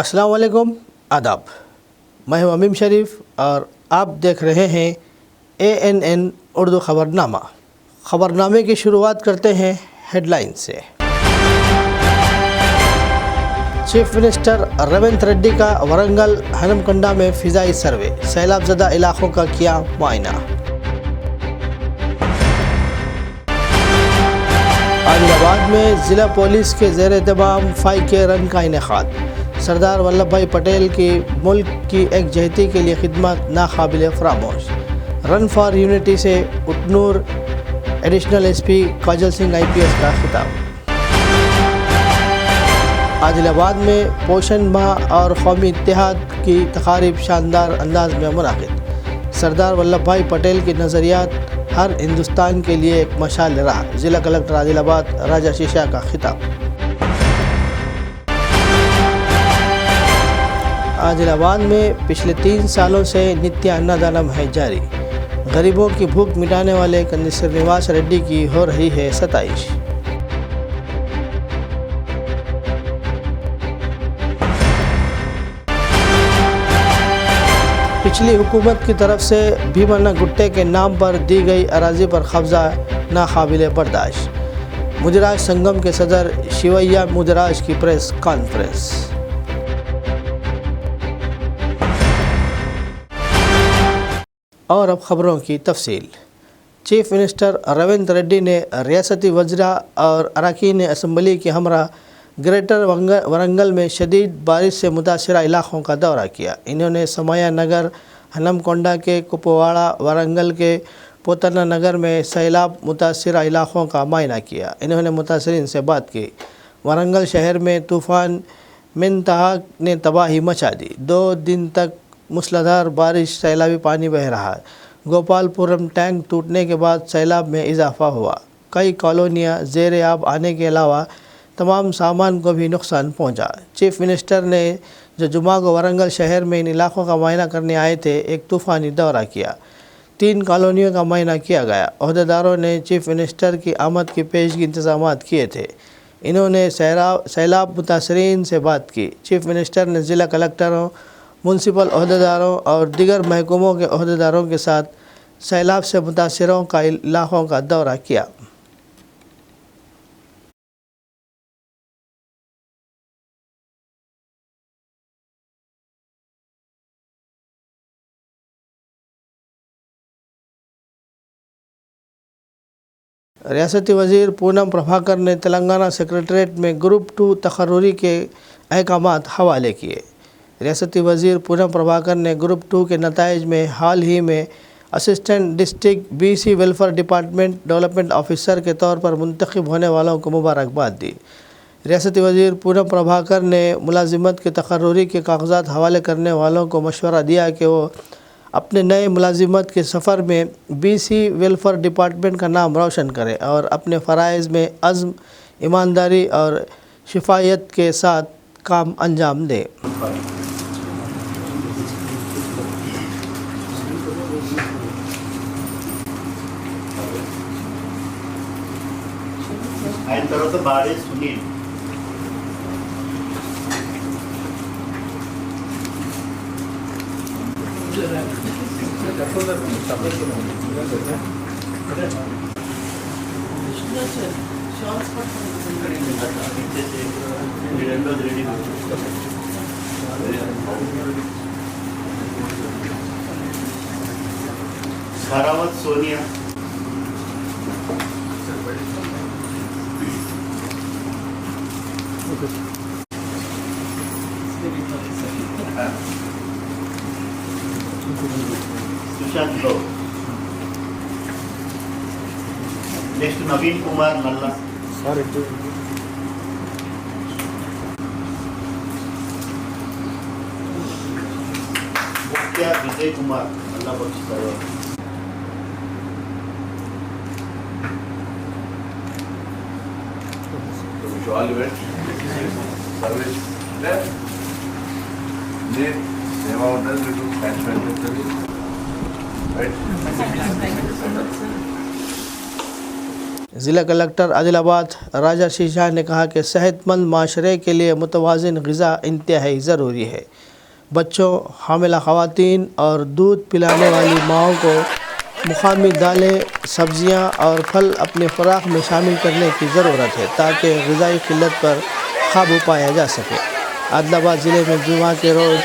السلام علیکم، آداب۔ میں ہوں امیم شریف اور آپ دیکھ رہے ہیں ANN اردو خبرنامہ۔ خبرنامے کی شروعات کرتے ہیں ہیڈ لائن سے۔ چیف منسٹر ریونت ریڈی کا ورنگل ہنمکنڈا میں فضائی سروے، سیلاب زدہ علاقوں کا کیا معائنہ۔ عادل آباد میں ضلع پولیس کے زیر اہتمام 5K رن کا انعقاد۔ سردار ولبھ بھائی پٹیل کی ملک کی یکجہتی کے لیے خدمات ناقابل فراموش۔ رن فار یونٹی سے اٹنور ایڈیشنل SP کاجل سنگھ IPS کا خطاب۔ عادل آباد میں پوشن ماہ اور قومی اتحاد کی تقاریب شاندار انداز میں منعقد۔ سردار ولبھ بھائی پٹیل کے نظریات ہر ہندوستان کے لیے ایک مشعل راہ، ضلع کلکٹر عادل آباد راجہ شیشا کا خطاب۔ عادل آباد میں پچھلے 3 سالوں سے نتیہ انادانم ہے جاری۔ غریبوں کی بھوک مٹانے والے سرنیواس ریڈی کی ہو رہی ہے ستائش۔ پچھلی حکومت کی طرف سے بھیمنا گٹے کے نام پر دی گئی اراضی پر قبضہ ناقابل برداشت۔ مدیراج سنگم کے صدر شیویا مدیراج کی پریس کانفرنس۔ اور اب خبروں کی تفصیل۔ چیف منسٹر ریونت ریڈی نے ریاستی وزراء اور اراکین اسمبلی کے ہمراہ گریٹر ورنگل میں شدید بارش سے متاثرہ علاقوں کا دورہ کیا۔ انہوں نے سمایا نگر، ہنمکنڈا کے کپواڑہ، ورنگل کے پوتنا نگر میں سیلاب متاثرہ علاقوں کا معائنہ کیا۔ انہوں نے متاثرین سے بات کی۔ ورنگل شہر میں طوفان منتہا نے تباہی مچا دی۔ 2 دن تک موسلادھار بارش، سیلابی پانی بہہ رہا۔ گوپال پورم ٹینک ٹوٹنے کے بعد سیلاب میں اضافہ ہوا۔ کئی کالونیاں زیر آب آنے کے علاوہ تمام سامان کو بھی نقصان پہنچا۔ چیف منسٹر نے جو جمعہ کو ورنگل شہر میں ان علاقوں کا معائنہ کرنے آئے تھے، ایک طوفانی دورہ کیا۔ 3 کالونیوں کا معائنہ کیا گیا۔ عہدیداروں نے چیف منسٹر کی آمد کی پیشگی انتظامات کیے تھے۔ انہوں نے سیلاب متاثرین سے بات کی۔ چیف منسٹر نے ضلع کلکٹروں، میونسپل عہدیداروں اور دیگر محکموں کے عہدیداروں کے ساتھ سیلاب سے متاثروں کا علاقوں کا دورہ کیا۔ ریاستی وزیر پونم پربھاکر نے تلنگانہ سیکریٹریٹ میں گروپ 2 تقرری کے احکامات حوالے کیے۔ ریاستی وزیر پونم پربھاکر نے گروپ 2 کے نتائج میں حال ہی میں اسسٹنٹ ڈسٹرکٹ BC ویلفیئر ڈپارٹمنٹ ڈیولپمنٹ آفیسر کے طور پر منتخب ہونے والوں کو مبارکباد دی۔ ریاستی وزیر پونم پربھاکر نے ملازمت کے تقرری کے کاغذات حوالے کرنے والوں کو مشورہ دیا کہ وہ اپنے نئے ملازمت کے سفر میں BC ویلفیئر ڈپارٹمنٹ کا نام روشن کریں اور اپنے فرائض میں عزم، ایمانداری اور شفافیت کے ساتھ کام انجام دیں۔ ఆయన తర్వాత భార్య సునీల్ సరావత్ సోనియా సుశాంత్ గౌడ్ నెక్స్ట్ నవీన్ కుమార్ నల్లా ముఖ్య విజయ్ కుమార్ నల్లా పక్షి తర్వాత all events, service left, need Seva Hotel, we do cash management service, right? ज़िला कलेक्टर आदिलाबाद राजा शीशाह ने कहा कि सेहतमंद माशरे के लिए मुतवाज़िन ग़िज़ा इंतहाई ज़रूरी है। बच्चों, हामिला ख़वातीन और दूध पिलाने वाली माओं को मुकामी दालें, सब्ज़ियाँ और फल अपने खुराक में शामिल करने की ज़रूरत है ताकि ग़िज़ाई क़िल्लत पर काबू पाया जा सके। आदिलाबाद ज़िले में जुमा के रोज़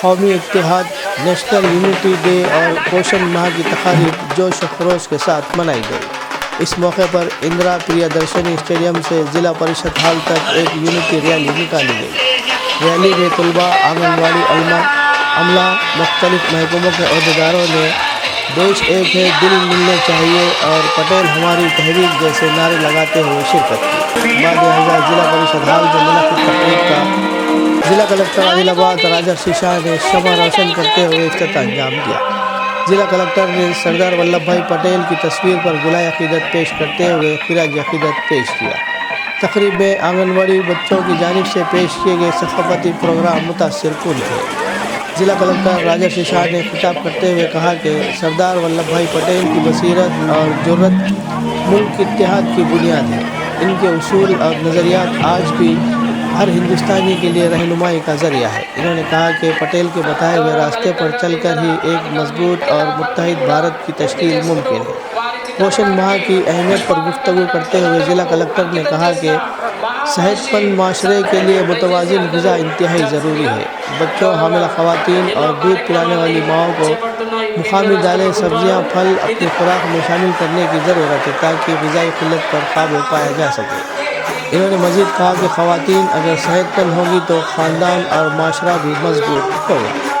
कौमी इत्तेहाद, नेशनल यूनिटी डे और पोषण माह की तक़रीब जोश व खरोश के साथ मनाई गई। इस मौके पर इंदिरा प्रियदर्शनी स्टेडियम से ज़िला परिषद हाल तक एक यूनिटी रैली निकाली गई। रैली में तलबा, आंगनवाड़ी अमला, मुख्तलिफ महकमों के अहदेदारों ने देश एक है, दिल मिलने चाहिए और पटेल हमारी तहरीक जैसे नारे लगाते हुए शिरकत की। बाद ज़िला परिषद हाल में मुनक़िद तक़रीब का ज़िला कलेक्टर आदिलाबाद राजा शीशाह ने शमा रोशन करते हुए इफ्तिताह अंजाम दिया। ज़िला कलेक्टर ने सरदार वल्लभ भाई पटेल की तस्वीर पर गुलाए अक़ीदत पेश करते हुए खिराज अक़ीदत पेश किया। तक़रीब में आंगनवाड़ी बच्चों की जानिब से पेश किए गए सक़ाफ़ती प्रोग्राम मुतासिर कुन थे। ज़िला कलेक्टर राजा शीशाह ने खिताब करते हुए कहा कि सरदार वल्लभ भाई पटेल की बसीरत और जुर्रत मुल्क के इत्तेहाद की बुनियाद है। इनके उसूल और नज़रियात आज भी हर हिंदुस्तानी के लिए रहनुमाई का ज़रिया है। इन्होंने कहा कि पटेल के बताए हुए रास्ते पर चलकर ही एक मजबूत और मुत्तहिद भारत की तश्कील मुमकिन है। पोषण माह की अहमियत पर गुफ्तगू करते हुए ज़िला कलेक्टर ने कहा कि सेहतमंद माशरे के लिए मुतवाज़िन ग़िज़ा इंतहाई ज़रूरी है। बच्चों, हामिला ख़वातीन और दूध पिलाने वाली माओं को मुकामी दालें, सब्ज़ियाँ, फल अपनी खुराक में शामिल करने की ज़रूरत है ताकि ग़िज़ाई क़िल्लत पर काबू पाया जा सके। इन्होंने मज़ीद कहा कि ख़वातीन अगर सेहतमंद होगी तो ख़ानदान और माशरा भी मजबूत होगा।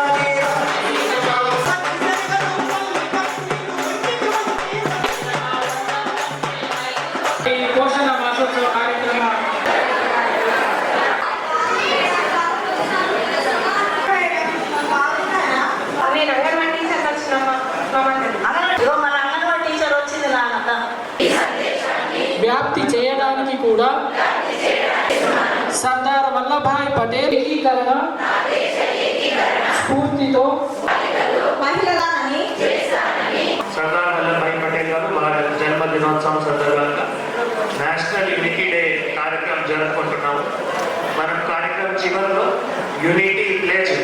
వ్యాప్తి చేయడానికి కూడా సర్దార్ వల్లభాయ్ పటేల్ ఏకీకరణ స్ఫూర్తితో सरदार वल्लभ भाई पटेल గారు వారి జన్మ దినోత్సవం సందర్భంగా నేషనల్ యూనిటీ డే కార్యక్రమం జరుపుకుంటున్నాము. మనం కార్యక్రమం చివరిలో యూనిటీ ప్లేజ్,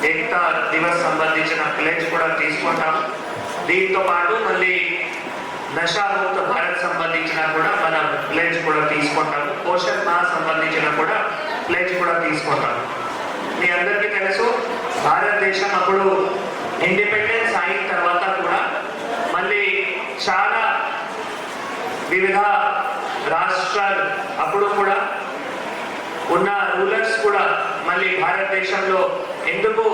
ఏకతా దివస్ సంబంధించిన ప్లేజ్ కూడా తీసుకుంటాము. దీంతో పాటు మళ్ళీ నషాముక్త భారత్ సంబంధించిన కూడా మనం ప్లేజ్ కూడా తీసుకుంటాము. పోషణ్ మాహ్ సంబంధించిన కూడా ప్లేజ్ కూడా తీసుకుంటాము. మీ అందరికీ తెలుసు, భారతదేశం అప్పుడు ఇండిపెండెన్స్ అయిన తర్వాత కూడా మళ్ళీ చాలా వివిధ రాష్ట్రాలు అప్పుడు కూడా ఉన్న రూలర్స్ కూడా మళ్ళీ భారతదేశంలో ఎందుకు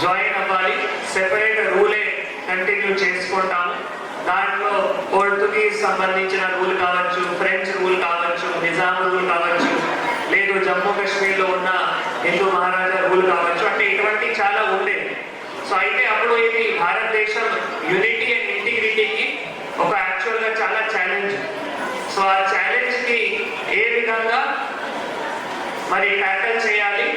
జాయిన్ అవ్వాలి, సెపరేట్ రూలే కంటిన్యూ చేసుకుంటాము. దాంట్లో పోర్చుగీస్ సంబంధించిన రూల్ కావచ్చు, ఫ్రెంచ్ రూల్ కావచ్చు, నిజాం రూల్ కావచ్చు, లేదు జమ్మూ కాశ్మీర్లో ఉన్న హిందూ మహారాజా రూల్ కావచ్చు, అంటే ఇటువంటి చాలా ఉండేది. సో అయితే అప్పుడు ఇది భారతదేశం యూనిటీ అండ్ ఇంటిగ్రిటీకి ఒక యాక్చువల్గా చాలా ఛాలెంజ్. సో ఆ ఛాలెంజ్కి ఏ విధంగా మరి ట్యాకల్ చేయాలి,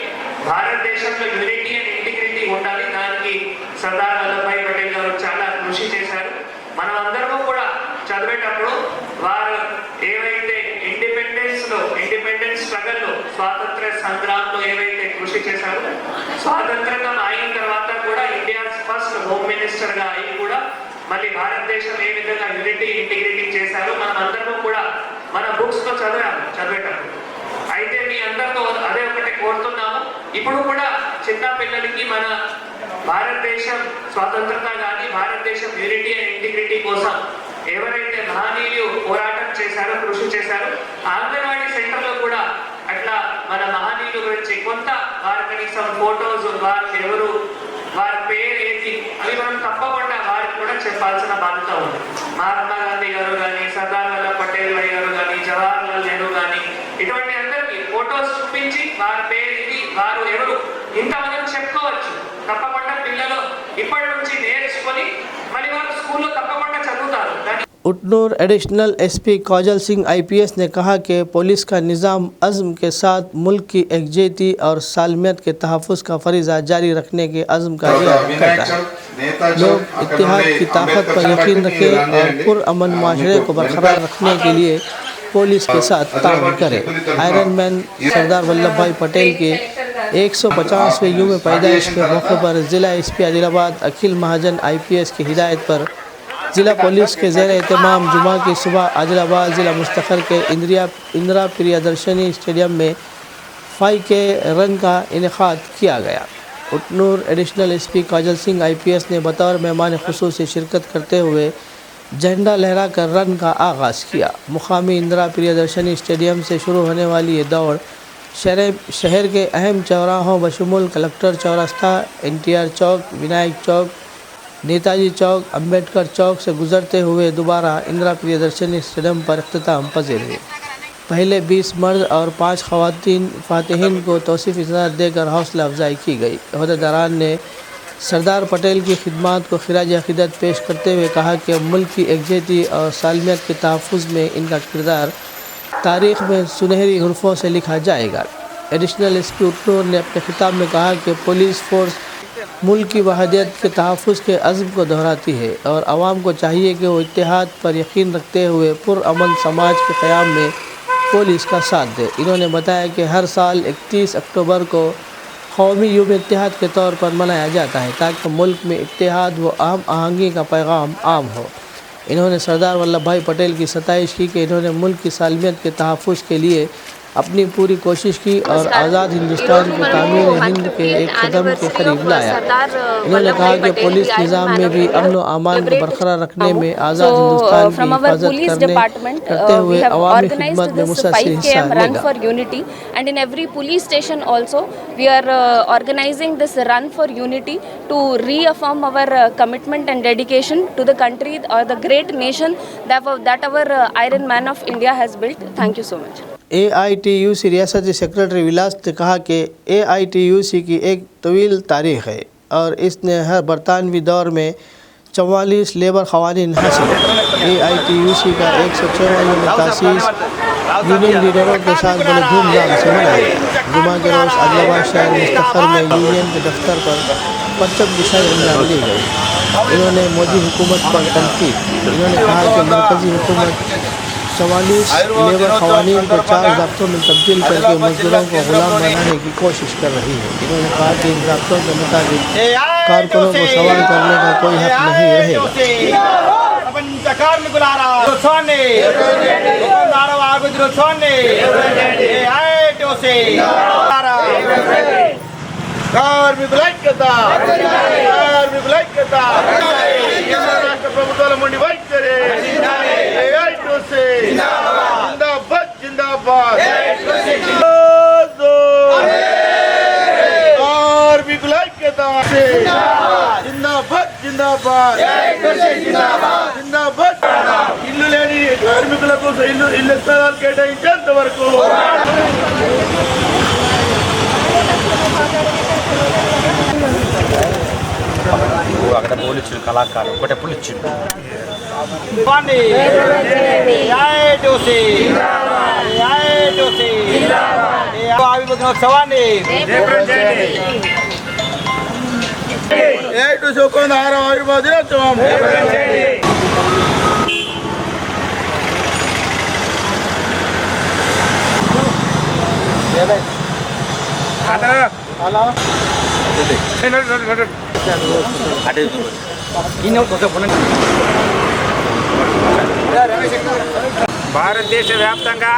భారతదేశంలో యూనిటీ అండ్ ఇంటిగ్రిటీ ఉండాలి, దానికి సర్దార్ వల్లభాయ్ పటేల్ గారు చాలా కృషి చేశారు. మనం అందరము కూడా చదివేటప్పుడు వారు ఏవైతే ఇండిపెండెన్స్ స్ట్రగల్లో, స్వాతంత్ర సంగ్రామంలో ఏవైతే కృషి చేశారో, స్వాతంత్రం అయిన తర్వాత కూడా ఇండియా ఫస్ట్ హోమ్ మినిస్టర్ గా అయి కూడా మళ్ళీ భారతదేశం ఏ విధంగా యూనిటీ ఇంటిగ్రిటీ చేశారో మనం అందరము కూడా మన బుక్స్ లో చదివేటప్పుడు. అయితే మీ అందరితో అదే ఒకటి కోరుతున్నాము, ఇప్పుడు కూడా చిన్న పిల్లలకి మన భారతదేశం స్వాతంత్రత కానీ భారతదేశం యూనిటీ అండ్ ఇంటిగ్రిటీ కోసం ఎవరైతే మహనీయులు పోరాటం చేశారో, కృషి చేశారో, అంగన్వాడీ సెంటర్లో కూడా అట్లా మన మహనీయుల గురించి కొంత వారి కనీసం ఫోటోస్, వారు ఎవరు, వారి పేరు ఏంటి, అవి మనం తప్పకుండా వారికి కూడా చెప్పాల్సిన బాధ్యత ఉంది. మహాత్మా గాంధీ గారు కానీ, సర్దార్ వల్లభ్ పటేల్ గారు కానీ, జవహర్ లాల్ నెహ్రూ కానీ, ఇటువంటి అందరికీ ఫోటోస్ చూపించి వారి పేరు ఇది, వారు ఎవరు, ఇంత మనం చెప్పుకోవచ్చు. తప్పకుండా పిల్లలు ఇప్పటి నుంచి నేర్చుకొని మళ్ళీ వారు స్కూల్లో తప్పకుండా చదువుతారు. उटनूर एडिशनल एसपी काजल सिंह आईपीएस ने कहा कि पुलिस का निज़ाम अज़्म के साथ मुल्क की एकजेती और सालमियत के तहफ़्फ़ुज़ का फ़रीज़ा जारी रखने के अज़्म का इज़हार करता है। लोग इत्तेहाद की ताकत पर यकीन रखें और पुरअमन माशरे को बरकरार रखने के लिए पुलिस के साथ ताउन करें। आयरन मैन सरदार वल्लभ भाई पटेल के 150वें यूम पैदाइश के मौके पर ज़िला एसपी आदिलाबाद अखिल महाजन आईपीएस की हिदायत पर ज़िला पुलिस के ज़ेर एहतमाम जुमा की सुबह आदिलाबाद ज़िला मुस्तखर के इंदिरा प्रियदर्शनी स्टेडियम में 5K रन का इनेकाद किया गया। उटनूर एडिशनल एसपी काजल सिंह आईपीएस ने बतौर मेहमान खुसूसी शिरकत करते हुए झंडा लहरा कर रन का आगाज़ किया। मुकामी इंदिरा प्रियदर्शनी स्टेडियम से शुरू होने वाली ये दौड़ शहर के अहम चौराहों बशमूल कलेक्टर चौरास्ता, NTR चौक, विनायक चौक, नेताजी चौक, अम्बेडकर चौक से गुजरते हुए दोबारा इंदिरा प्रियदर्शनी स्टेडियम पर इख्तिताम पजीर हुई। पहले 20 मर्द और 5 ख़वातीन फ़ातिहीन को तौसीफ़ इज़्ज़त देकर हौसला अफजाई की गई। अहदेदारान ने सरदार पटेल की खिदमात को खिराज अक़ीदत पेश करते हुए कहा कि मुल्क की एकजेती और सालमियत के तहफ़्फ़ुज़ में इनका किरदार तारीख़ में सुनहरी हुर्फ़ों से लिखा जाएगा। एडिशनल एसपी उटनूर ने अपने खिताब में कहा कि पुलिस फ़ोर्स मुल्क की वहदत के तहफ़्फ़ुज़ के अज़्म को दोहराती है और आवाम को चाहिए कि वो इत्तेहाद पर यकीन रखते हुए पुरअमन समाज के क़याम में पुलिस का साथ दे। इन्होंने बताया कि हर साल 31 अक्टूबर को कौमी यूम इत्तेहाद के तौर पर मनाया जाता है ताकि मुल्क में इत्तेहाद व अहम आहंगी का पैगाम आम हो। इन्होंने सरदार वल्लभ भाई पटेल की सताइश की कि इन्होंने मुल्क की सालमियत के तहफ़्फ़ुज़ के लिए अपनी पूरी कोशिश की और आज़ाद हिंदुस्तान को तामीर हिंद के एक कदम के करीब लाया। इन्होंने कहा कि पुलिस निज़ाम में भी अमन व अमान को बरकरार रखने में आज़ाद हिंदुस्तान की हिफाजत करते हुए अवामी खिदमत में मुसलसल हिस्सा लेगा। And in every police station also we are organizing this run for unity to reaffirm our commitment and dedication to the country or the great nation that our Iron Man of India has built. Thank you so much. AITUC रियासती secretary विलास ने कहा कि AITUC की एक तवील तारीख़ है और इसने हर बरतानवी दौर में 44 लेबर क़वानीन हासिल है। AITUC का 154वां तासीस यूनियन लीडरों के साथ बड़े धूमधाम से मनाया गया। जुमा के रोज़ आदिलाबाद शहर मुस्तखर में यूनियन के दफ्तर पर परचम दिशाएं अंजाम दी गई। इन्होंने मोदी हुकूमत पर तनकीद। इन्होंने कहा कि मरकज़ी हुकूमत 44 लेबर क़वानीन को 4 ज़ाब्तों में तब्दील करके मज़दूरों को ग़ुलाम बनाने की कोशिश कर रही है। इन्होंने कहा कि इन ज़ाब्तों के मुताबिक कारकुनों को सवाल करने का कोई हक़ नहीं रहेगा। ఇల్లు లేని కార్మికులకు ఇల్లు స్థలాలు కేటాయించేంత వరకు అక్కడ పోలీసులు కళాకారు ఒకటే పోలీసులు ఆవిర్భావోత్సవాన్ని ఆవిర్భావ దినోత్సవం భారతదేశ వ్యాప్తంగా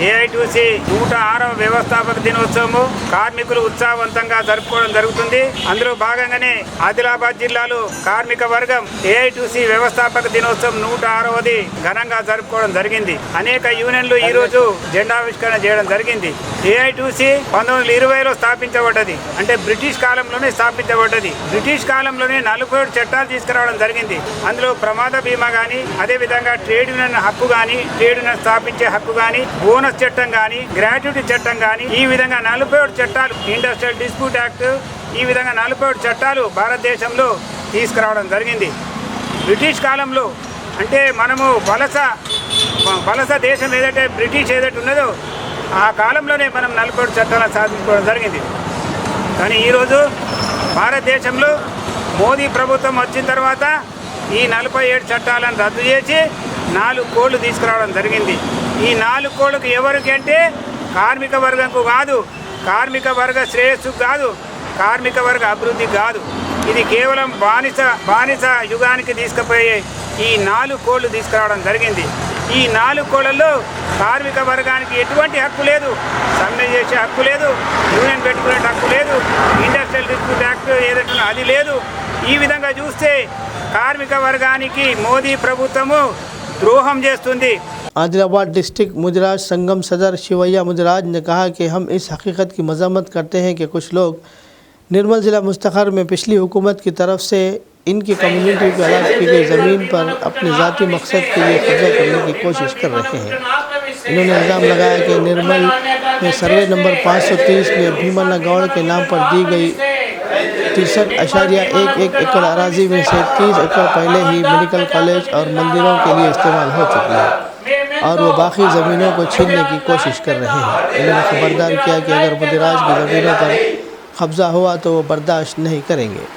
AITUC 106వ వ్యవస్థాపక దినోత్సవము కార్మికులు ఉత్సాహవంతంగా జరుపుకోవడం జరుగుతుంది. అందులో భాగంగానే ఆదిలాబాద్ జిల్లాలో కార్మిక వర్గం AITUC వ్యవస్థాపక దినోత్సవం 106వది ఘనంగా జరుపుకోవడం జరిగింది. అనేక యూనియన్లు ఈ రోజు జెండావిష్కరణ చేయడం జరిగింది. AITUC 1920లో స్థాపించబడ్డది. అంటే బ్రిటిష్ కాలంలోనే స్థాపించబడ్డది. బ్రిటిష్ కాలంలోనే 47 చట్టాలు తీసుకురావడం జరిగింది. అందులో ప్రమాద బీమా కానీ, అదేవిధంగా ట్రేడ్ యూనియన్ హక్కు కానీ, ట్రేడ్ యూనియన్ స్థాపించే హక్కు కానీ, బోనస్ చట్టం కానీ, గ్రాట్యుటీ చట్టం కానీ, ఈ విధంగా 47 చట్టాలు, ఇండస్ట్రియల్ డిస్ప్యూట్ యాక్ట్, ఈ విధంగా 47 చట్టాలు భారతదేశంలో తీసుకురావడం జరిగింది. బ్రిటిష్ కాలంలో అంటే మనము వలస దేశం ఏదైతే బ్రిటిష్ ఏదైతే ఉన్నదో ఆ కాలంలోనే మనం 47 చట్టాలను సాధించుకోవడం జరిగింది. కానీ ఈరోజు భారతదేశంలో మోదీ ప్రభుత్వం వచ్చిన తర్వాత ఈ 47 చట్టాలను రద్దు చేసి 4 కోడ్లు తీసుకురావడం జరిగింది. ఈ 4 కోడ్లకు ఎవరికి అంటే కార్మిక వర్గంకు కాదు, కార్మిక వర్గ శ్రేయస్సుకు కాదు, కార్మిక వర్గ అభివృద్ధికి కాదు. ఇది కేవలం బానిస యుగానికి తీసుకుపోయే ఈ 4 కోడ్లు తీసుకురావడం జరిగింది. ఈ 4 కోడ్లలో కార్మిక వర్గానికి ఎటువంటి హక్కు లేదు, సమ్మె చేసే హక్కు లేదు, యూనియన్ పెట్టుకునే హక్కు లేదు, ఇండస్ట్రియల్ డిస్ప్యూట్ యాక్ట్ ఏదైతే అది లేదు. ఈ విధంగా చూస్తే కార్మిక వర్గానికి మోదీ ప్రభుత్వము ద్రోహం చేస్తుంది. आदिलाबाद डिस्ट्रिक्ट मुदिराज संगम सदर शिवैया मुदिराज ने कहा कि हम इस हकीकत की मजम्मत करते हैं कि कुछ लोग निर्मल ज़िला मुस्तखर में पिछली हुकूमत की तरफ से इनकी कम्युनिटी को अलाट की गई ज़मीन पर अपने ज़ाती मकसद के लिए कब्जा करने की कोशिश कर रहे हैं। इन्होंने इल्ज़ाम लगाया कि निर्मल में सर्वे नंबर 530 में भीमन्ना गौड़ के नाम पर दी गई 63.11 एकड़ अराजी में से 30 एकड़ पहले ही मेडिकल कॉलेज और मंदिरों के लिए इस्तेमाल हो चुकी है और वो बाकी ज़मीनों को छीनने की कोशिश कर रहे हैं। इन्होंने खबरदार किया कि अगर मुदिराज की ज़मीनों पर कब्ज़ा हुआ तो वो बर्दाश्त नहीं करेंगे।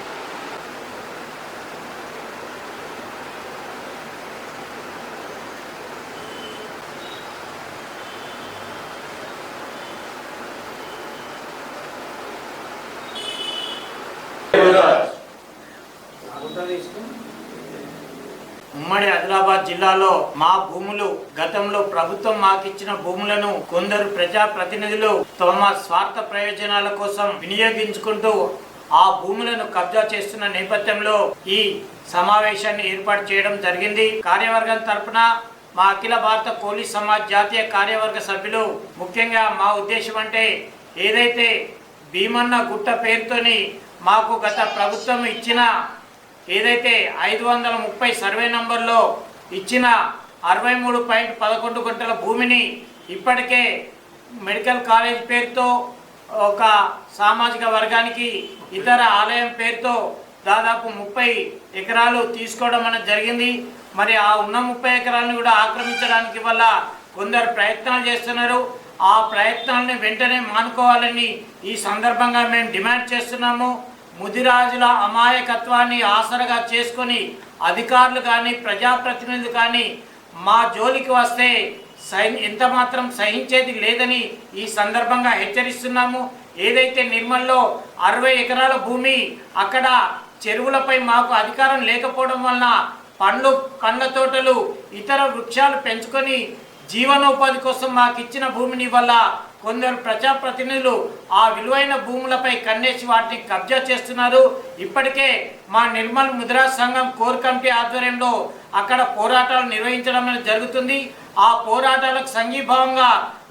ఉమ్మడి ఆదిలాబాద్ జిల్లాలో మా భూములు గతంలో ప్రభుత్వం మాకిచ్చిన భూములను కొందరు ప్రజా ప్రతినిధులు తమ స్వార్థ ప్రయోజనాల కోసం వినియోగించుకుంటూ ఆ భూములను కబ్జా చేస్తున్న నేపథ్యంలో ఈ సమావేశాన్ని ఏర్పాటు చేయడం జరిగింది. కార్యవర్గం తరపున మా అఖిల భారత కోలీ సమాజ్ జాతీయ కార్యవర్గ సభ్యులు ముఖ్యంగా మా ఉద్దేశం అంటే ఏదైతే భీమన్న గుట్ట పేరుతోని మాకు గత ప్రభుత్వం ఇచ్చిన ఏదైతే 530 సర్వే నంబర్లో ఇచ్చిన 63.11 గుంటల భూమిని ఇప్పటికే మెడికల్ కాలేజ్ పేరుతో ఒక సామాజిక వర్గానికి ఇతర ఆలయం పేరుతో దాదాపు 30 ఎకరాలు తీసుకోవడం అనేది జరిగింది. మరి ఆ ఉన్న 30 ఎకరాలను కూడా ఆక్రమించడానికి వల్ల కొందరు ప్రయత్నాలు చేస్తున్నారు. ఆ ప్రయత్నాలను వెంటనే మానుకోవాలని ఈ సందర్భంగా మేము డిమాండ్ చేస్తున్నాము. ముదిరాజుల అమాయకత్వాన్ని ఆసరగా చేసుకొని అధికారులు కానీ ప్రజాప్రతినిధులు కానీ మా జోలికి వస్తే ఎంత మాత్రం సహించేది లేదని ఈ సందర్భంగా హెచ్చరిస్తున్నాము. ఏదైతే నిర్మల్లో 60 ఎకరాల భూమి అక్కడ చెరువులపై మాకు అధికారం లేకపోవడం వలన పండ్ల తోటలు ఇతర వృక్షాలు పెంచుకొని జీవనోపాధి కోసం మాకు ఇచ్చిన భూమిని వల్ల కొందరు ప్రజాప్రతినిధులు ఆ విలువైన భూములపై కన్నేసి వాటిని కబ్జా చేస్తున్నారు. ఇప్పటికే మా నిర్మల్ ముదిరాజ్ సంఘం కోర్ కమిటీ ఆధ్వర్యంలో అక్కడ పోరాటాలు నిర్వహించడం జరుగుతుంది. ఆ పోరాటాలకు సంఘీభావంగా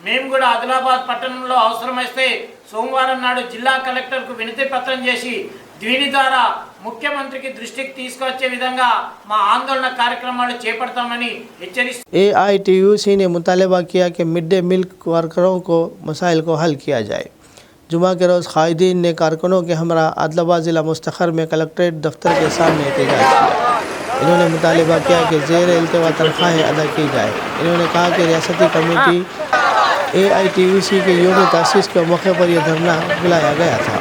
మేము కూడా ఆదిలాబాద్ పట్టణంలో అవసరమైతే సోమవారం నాడు జిల్లా కలెక్టర్కు వినతి పత్రం చేసి దీని ద్వారా ముఖ్యమంత్రికి దృష్టికి తీసుకొచ్చే విధంగా మా ఆందోళన కార్యక్రమాలు చేపడతామని హెచ్చరిస్తూ AITUC ने मुतालबा किया कि मिड डे मील वर्करों को मसाइल को हल किया जाए। जुमा के रोज़ कायदीन ने कारकुनों के हमरा आदिलाबाद ज़िला मुस्तखर में कलेक्ट्रेट दफ्तर के सामने एहतजाज किया। इन्होंने मुतालबा किया कि ज़ेर इल्तवा तनख्वाहें अदा की जाए। इन्होंने कहा कि रियासती कमेटी AITUC के यौम तासीस के मौके पर यह धरना बुलाया गया था।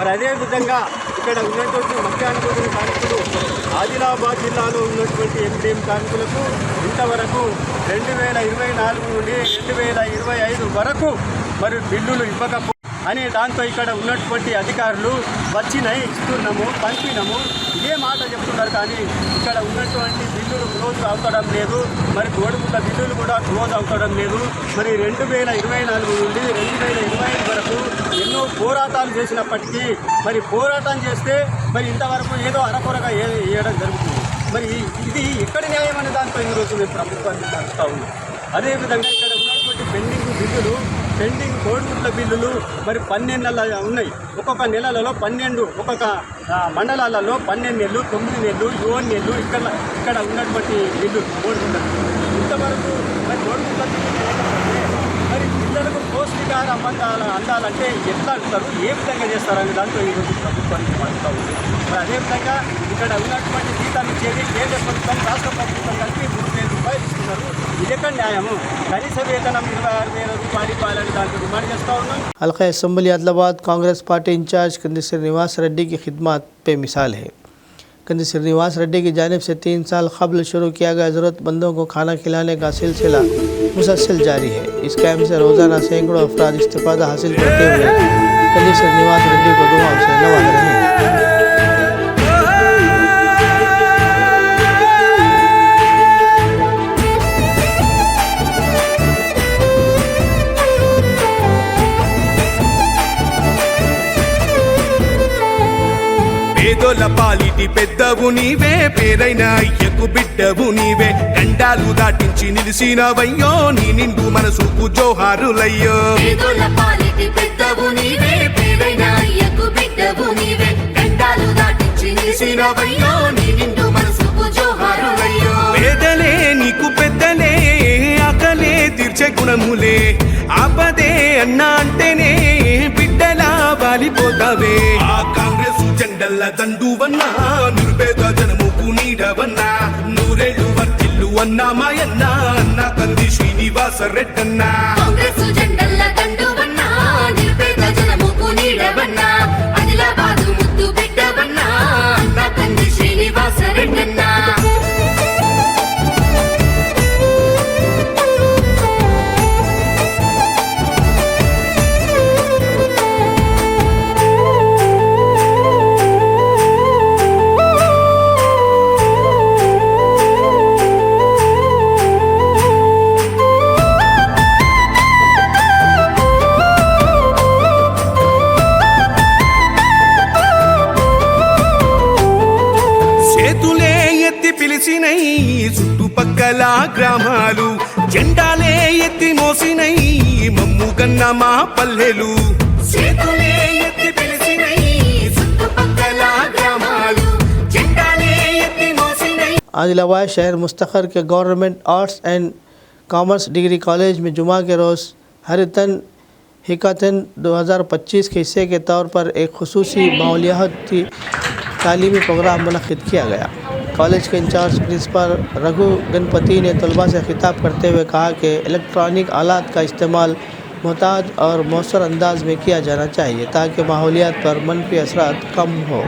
మరి అదేవిధంగా ఇక్కడ ఉన్నటువంటి ముఖ్య అనుభూతుల కార్మికులు ఆదిలాబాద్ జిల్లాలో ఉన్నటువంటి ఎంపీఎం కార్మికులకు ఇంతవరకు 2024 నుండి 2025 వరకు మరి బిల్లులు ఇవ్వకపోతే అనే దాంతో ఇక్కడ ఉన్నటువంటి అధికారులు వచ్చినాయి, ఇస్తున్నాము, పంపినాము ఇదే మాట చెప్తున్నారు. కానీ ఇక్కడ ఉన్నటువంటి బిల్లులు క్లోజ్ అవుతడం లేదు. మరి గోడుగుడ్ల బిల్లులు కూడా క్లోజ్ అవుతడం లేదు. మరి 2024 నుండి 2025 వరకు ఎన్నో పోరాటాలు చేసినప్పటికీ మరి పోరాటం చేస్తే మరి ఇంతవరకు ఏదో అరకొరగా వేయడం జరుగుతుంది. మరి ఇది ఎక్కడ న్యాయం అనే దానిపై ఈరోజు మేము ప్రభుత్వాన్ని కలుస్తూ ఉన్నాం. అదేవిధంగా ఇక్కడ ఉన్నటువంటి పెండింగ్ కోడిగుడ్ల బిల్లులు మరి 12 నెలలు ఉన్నాయి. ఒక్కొక్క నెలలలో 12, ఒక్కొక్క మండలాలలో 12 నెలలు, 9 నెలలు, 7 నెలలు ఇక్కడ ఉన్నటువంటి బిల్లు కోడిగుడ్ల ఇంతవరకు మరి కోడిగుడ్ల బిల్లు లేకపోతే మరి పిల్లలకు పౌష్టికాహారం అందాలంటే ఎట్లా అంటారు, ఏ విధంగా చేస్తారనే దాంట్లో ఈరోజు ప్రభుత్వానికి మారుతూ ఉంది. మరి అదేవిధంగా ఇక్కడ ఉన్నటువంటి జీతాలు ఇచ్చేది కేంద్ర ప్రభుత్వం, రాష్ట్ర ప్రభుత్వం కలిపి 3,000 రూపాయలు ఇస్తున్నారు. ఇది ఎక్కడ న్యాయము? కనీస వేతనం 26,000 రూపాయలు ఇవ్వాలని దాంట్లో డిమాండ్ చేస్తూ ఉన్నాం. हल्का assembly Adilabad Congress party in charge Kandi Srinivas Reddy की खिदमत पे मिसाल है। कंदी श्रीनिवास रेड्डी की जानिब से 3 साल कबल शुरू किया गया ज़रूरतमंदों को खाना खिलाने का सिलसिला मुसलसल जारी है। इस कैंप से रोज़ाना सैकड़ों अफराद इस्तिफ़ादा हासिल करते हुए कंदी श्रीनिवास रेड्डी को दुआओं से नवाज रहे हैं। పేదోల పాలిటి పెద్దవు నీవే, పేరైన అయ్యకు బిడ్డవు నీవే, గండాలు దాటించి నిలిసినవయ్యో, నీ నిండు మనసుకు జోహారులయ్యో. పేదోల పాలిటి పెద్దవు నీవే, పేరైన అయ్యకు బిడ్డవు నీవే, గండాలు దాటించి నిలిసినవయ్యో, నీ నిండు మనసుకు జోహారులయ్యో. పేదలే నీకు పెద్దలే, ఆకలే తీర్చే గుణములే, ఆపదే అన్నా అంటేనే బిడ్డలా వాలిపోతావే. ఆ కాంగ్రెస్ జెండల్ల దండువన్నా, నిరుపేద జనముకు నీడవన్నా, నూరేళ్ళు వర్తిల్లు అన్నా మాయన్నా, అన్నా కంది శ్రీనివాస రెడ్డన్నా. కాంగ్రెస్ జెండల్ల దండువన్నా, నిరుపేద జనముకు నీడవన్నా, ఆదిలాబాదు ముద్దు బిడ్డవన్నా, అన్నా కంది శ్రీనివాస రెడ్డన్నా. చుట్టుపక్కల గ్రామాలు జెండాలే ఎత్తి మోసినై, మమ్ముగన్న మా పల్లెలు చేతులే ఎత్తి పిలిచినై, చుట్టుపక్కల గ్రామాలు జెండాలే ఎత్తి మోసినై. आदिलाबाद शहर मुस्तखर के government arts and commerce degree college में जुमा के रोज़ हरितन हिकातन 2025 के हिस्से के तौर पर एक खुसूसी माहौलियाती तालीमी प्रोग्राम मुनक़िद किया गया। कॉलेज के इंचार्ज प्रिंसिपल रघु गणपति ने तलबा से खिताब करते हुए कहा कि इलेक्ट्रॉनिक आलात का इस्तेमाल मुहताज और मौसर अंदाज में किया जाना चाहिए ताकि माहौलियात पर मनफी असरात कम हो।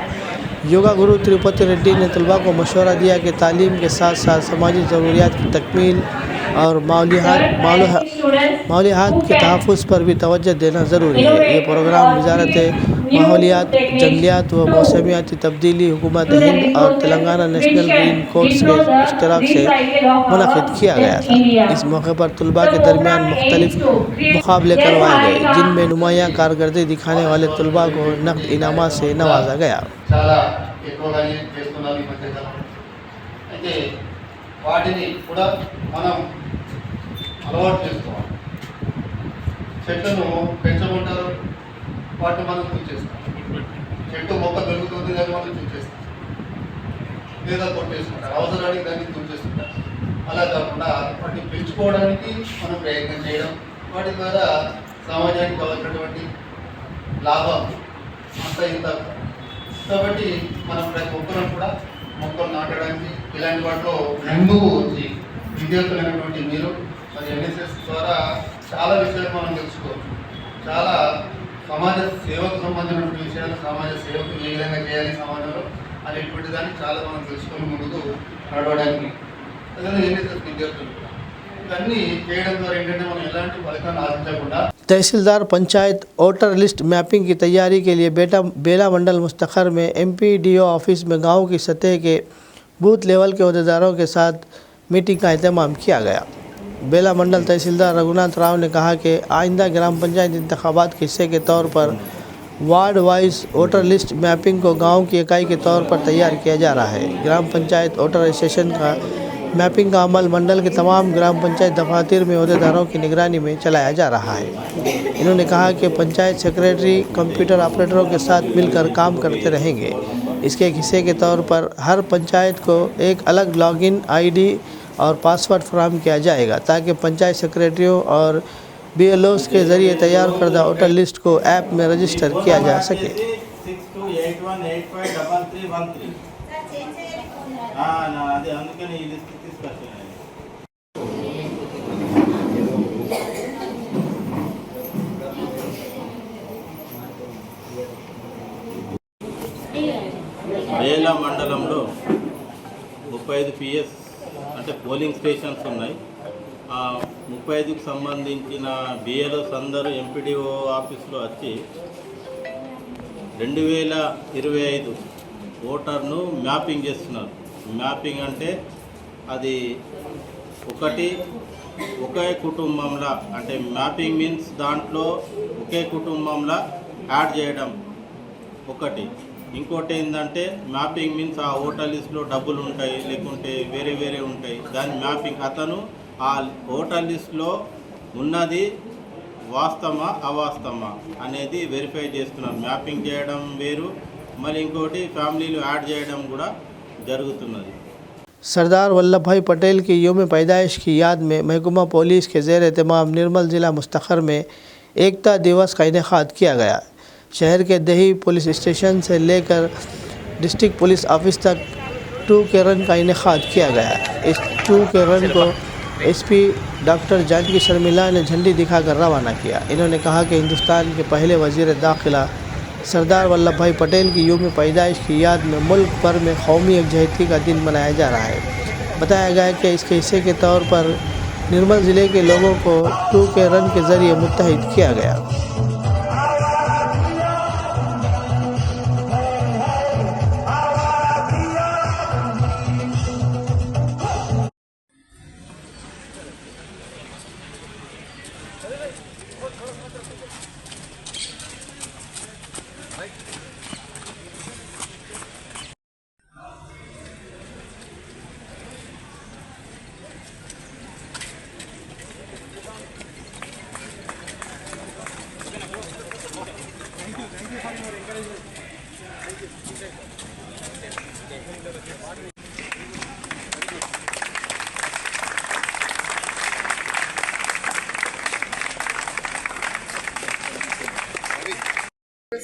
योगा गुरु तिरुपति रेड्डी ने तलबा को मशवरा दिया कि तालीम के साथ साथ समाजी ज़रूरियात की तकमील और माहौलियात के तहफ़्फ़ुज़ पर भी तवज्जो देना ज़रूरी है। ये प्रोग्राम वज़ारत माहौलियात, जंगलियात व मौसमियाती तब्दीली, हुकूमत हिंद और तेलंगाना नेशनल ग्रीन कोर्स के इश्तराक से मुनक़िद किया गया था। इस मौके पर तलबा के दरमियान मुख्तलिफ मुकाबले करवाए गए, जिनमें नुमायाँ कारकर्दगी दिखाने वाले तलबा को नक़द इनामात से नवाजा गया। చాలా ఎక్కువగానే చేస్తున్నారు ఈ మధ్యకాలం. అయితే వాటిని కూడా మనం అలవాటు చేసుకోవాలి. చెట్లను పెంచమంటారు, వాటిని మనం చూసేస్తాం. చెట్టు మొక్క పెరుగుతుంది కానీ మనం చూసేస్తాం, లేదా కొట్టేసుకుంటారు, అవసరానికి దాన్ని చూసేస్తుంటారు. అలా కాకుండా వాటిని పెంచుకోవడానికి మనం ప్రయత్నం చేయడం, వాటి ద్వారా సమాజానికి కావాల్సినటువంటి లాభం అంత ఇంత. కాబట్టి మనం ప్రతి ఒక్కరం కూడా మొక్కలు నాటడానికి ఇలాంటి వాటిలో ముందుకు వచ్చి విద్యార్థులైనటువంటి మీరు మరి ఎన్ఎస్ఎస్ ద్వారా చాలా విషయాలు మనం తెలుసుకోవచ్చు. చాలా సమాజ సేవకు సంబంధించినటువంటి విషయాలు, సమాజ సేవకు ఏ విధంగా చేయాలి సమాజంలో అనేటువంటి దాన్ని చాలా మనం తెలుసుకొని ముందుకు నడవడానికి అదే ఎన్ఎస్ఎస్ విద్యార్థులు కూడా ఇవన్నీ చేయడం ద్వారా ఏంటంటే మనం ఎలాంటి ఫలితాన్ని ఆశించకుండా तहसीलदार पंचायत वोटर लिस्ट मैपिंग की तैयारी के लिए बेला मंडल मुस्तखर में MPDO ऑफिस में गांव की सतह के बूथ लेवल के अहदेदारों के साथ मीटिंग का अहतमाम किया गया। बेला मंडल तहसीलदार रघुनाथ राव ने कहा कि आइंदा ग्राम पंचायत इंतखाबात के हिस्से के तौर पर ward wise voter list mapping को गाँव की इकाई के तौर पर तैयार किया जा रहा है। ग्राम पंचायत वोटर रजिस्ट्रेशन का मैपिंग का अमल मंडल के तमाम ग्राम पंचायत दफातर में अहदेदारों की निगरानी में चलाया जा रहा है। इन्होंने कहा कि पंचायत सेक्रेटरी कंप्यूटर ऑपरेटरों के साथ मिलकर काम करते रहेंगे। इसके एक हिस्से के तौर पर हर पंचायत को एक अलग लॉगिन ID और पासवर्ड फराहम किया जाएगा ताकि पंचायत सेक्रेटरियों और BLOs के ज़रिए तैयार करदा वोटर लिस्ट को ऐप में रजिस्टर किया जा सके। బేలా మండలంలో 35 PS అంటే పోలింగ్ స్టేషన్స్ ఉన్నాయి. ఆ 35కి సంబంధించిన BLOs అందరూ MPDO ఆఫీస్లో వచ్చి 2025 ఓటర్ను మ్యాపింగ్ చేస్తున్నారు. మ్యాపింగ్ అంటే అది ఒకే కుటుంబంలో అంటే మ్యాపింగ్ మీన్స్ దాంట్లో ఒకే కుటుంబంలో యాడ్ చేయడం ఒకటి. ఇంకోటి ఏంటంటే మ్యాపింగ్ మీన్స్ ఆ ఓటర్ లిస్ట్లో డబ్బులు ఉంటాయి లేకుంటే వేరే వేరే ఉంటాయి. దాని మ్యాపింగ్ అతను ఆ ఓటర్ లిస్ట్లో ఉన్నది వాస్తవమా అవాస్తవమా అనేది వెరిఫై చేస్తున్నారు. మ్యాపింగ్ చేయడం వేరు, మళ్ళీ ఇంకోటి ఫ్యామిలీలో యాడ్ చేయడం కూడా జరుగుతున్నది. सरदार वल्लभ भाई पटेल की योम पैदाइश की याद में महकमा पुलिस के ज़ेर एहतमाम निर्मल ज़िला मुस्तखर में एकता दिवस का इनेकाद किया गया। शहर के दही पुलिस स्टेशन से लेकर डिस्ट्रिक्ट पुलिस ऑफिस तक 2K रन का इनेकाद किया गया। इस 2K रन को SP डॉक्टर जानकी शर्मिला ने झंडी दिखाकर रवाना किया। इन्होंने कहा कि हिंदुस्तान के पहले वज़ीर दाखिला सरदार वल्लभ भाई पटेल की योम पैदाइश की याद में मुल्क भर में कौमी यकजहती का दिन मनाया जा रहा है। बताया गया कि इसके हिस्से के तौर पर निर्मल ज़िले के लोगों को 2K रन के ज़रिए मुत्तहिद किया गया।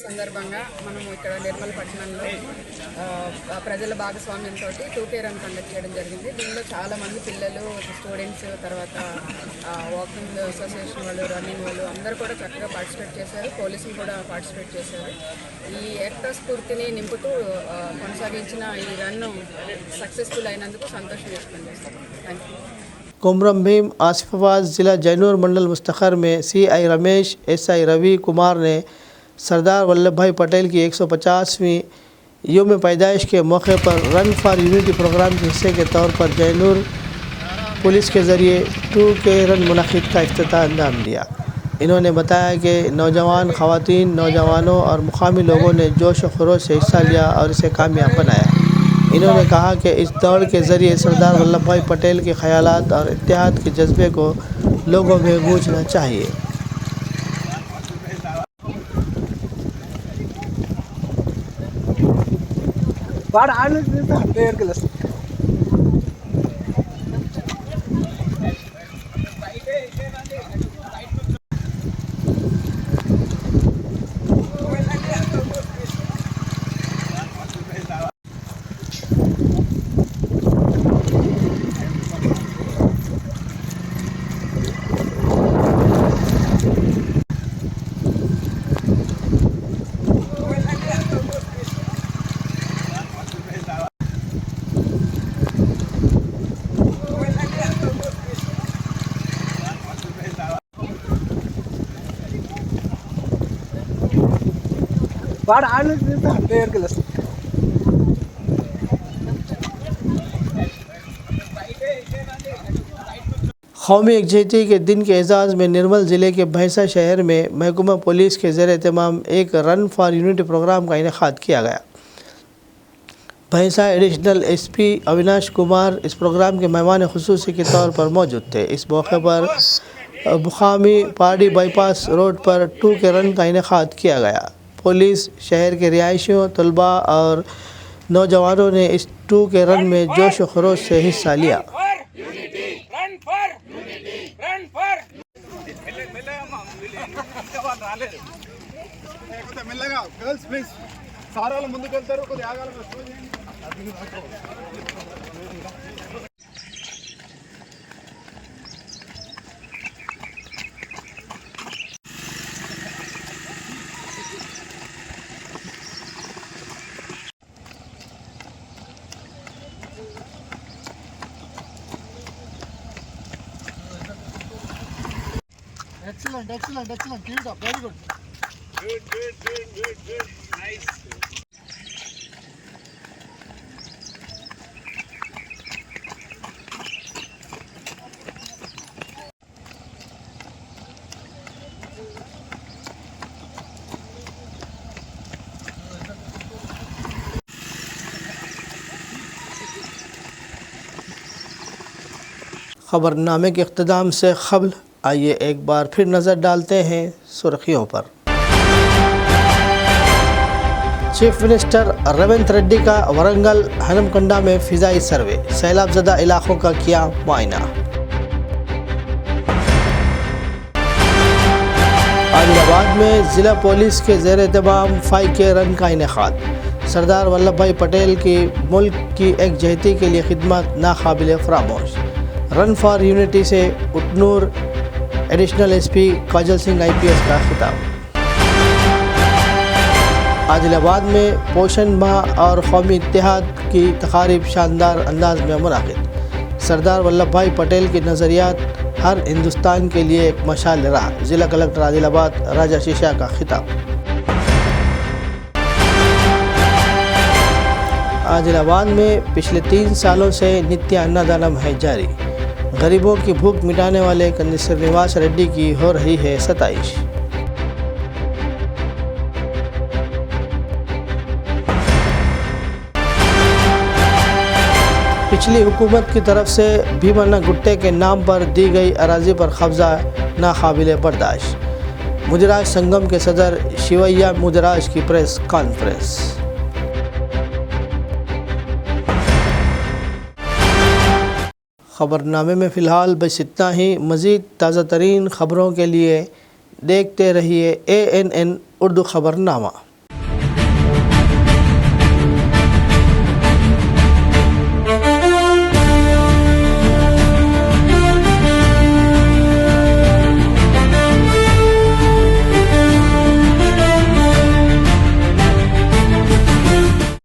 సందర్భంగా మనము ఇక్కడ నిర్మల్ పట్టణంలో ప్రజల భాగస్వామ్యంతో 2K రన్ కండక్ట్ చేయడం జరిగింది. దీనిలో చాలామంది పిల్లలు, స్టూడెంట్స్, తర్వాత వాకింగ్ అసోసియేషన్ వాళ్ళు, రన్నింగ్ వాళ్ళు అందరూ కూడా చక్కగా పార్టిసిపేట్ చేశారు. పోలీసులు కూడా పార్టిసిపేట్ చేశారు. ఈ ఏకతా స్ఫూర్తిని నింపుతూ కొనసాగించిన ఈ రన్ను సక్సెస్ఫుల్ అయినందుకు సంతోషం వ్యక్తం చేస్తాను. Thank you. कुमरम भीम आसिफाबाद ज़िला जैनूर मंडल मुस्तखर में CI रमेश SI रवि कुमार ने सरदार वल्लभ भाई पटेल की 150वीं योम पैदाइश के मौके पर रन फॉर यूनिटी प्रोग्राम के हिस्से के तौर पर जैनूर पुलिस के ज़रिए 2K रन मुनाकिद का इफ्तिताह अंजाम दिया। इन्होंने बताया कि नौजवान, ख़वातीन, नौजवानों और मुकामी लोगों ने जोश व खरोश से हिस्सा लिया और इसे कामयाब बनाया। इन्होंने कहा कि इस दौड़ के ज़रिए सरदार वल्लभ भाई पटेल के ख़यालात और इत्तेहाद के जज्बे को लोगों में गूंजना चाहिए। قومی یکجہتی کے دن کے اعزاز میں نرمل ضلع کے بھینسا شہر میں محکمہ پولیس کے زیر اہتمام ایک رن فار یونٹی پروگرام کا انعقاد کیا گیا۔ بھینسا ایڈیشنل ایس پی اویناش کمار اس پروگرام کے مہمان خصوصی کے طور پر موجود تھے۔ اس موقع پر بخامی پاڑی بائی پاس روڈ پر 2K رن کا انعقاد کیا گیا۔ پولیس، شہر کے رہائشیوں، طلباء اور نوجوانوں نے اس 2K رن میں جوش و خروش سے حصہ لیا۔ Excellent. Keep it up. Very good. Good. Nice. خبر نامے کے اختتام سے قبل آئیے ایک بار پھر نظر ڈالتے ہیں سرخیوں پر۔ چیف منسٹر ریونت ریڈی کا ورنگل ہنمکنڈا میں فضائی سروے، سیلاب زدہ علاقوں کا کیا معائنہ۔ عادل آباد میں ضلع پولیس کے زیر اہتمام 5K رن کا انعقاد۔ سردار ولبھ بھائی پٹیل کی ملک کی یکجہتی کے لیے خدمات ناقابل فراموش۔ رن فار یونٹی سے اٹنور ایڈیشنل ایس پی کاجل سنگھ IPS کا خطاب۔ عادل آباد میں پوشن ماہ اور قومی اتحاد کی تقاریب شاندار انداز میں منعقد۔ سردار ولبھ بھائی پٹیل کی نظریات ہر ہندوستان کے لیے ایک مشعل راہ، ضلع کلکٹر عادل آباد راجہ شیشا کا خطاب۔ عادل آباد میں پچھلے 3 سالوں سے نتیہ انادانم ہے جاری، غریبوں کی بھوک مٹانے والے کنیسر نواس ریڈی کی ہو رہی ہے ستائش۔ پچھلی حکومت کی طرف سے بھیمنا گٹے کے نام پر دی گئی اراضی پر قبضہ ناقابل برداشت۔ مدراج سنگم کے صدر شیویا مدراج کی پریس کانفرنس۔ خبر نامے میں فی الحال بس اتنا ہی۔ مزید تازہ ترین خبروں کے لیے دیکھتے رہیے ANN اردو خبر نامہ۔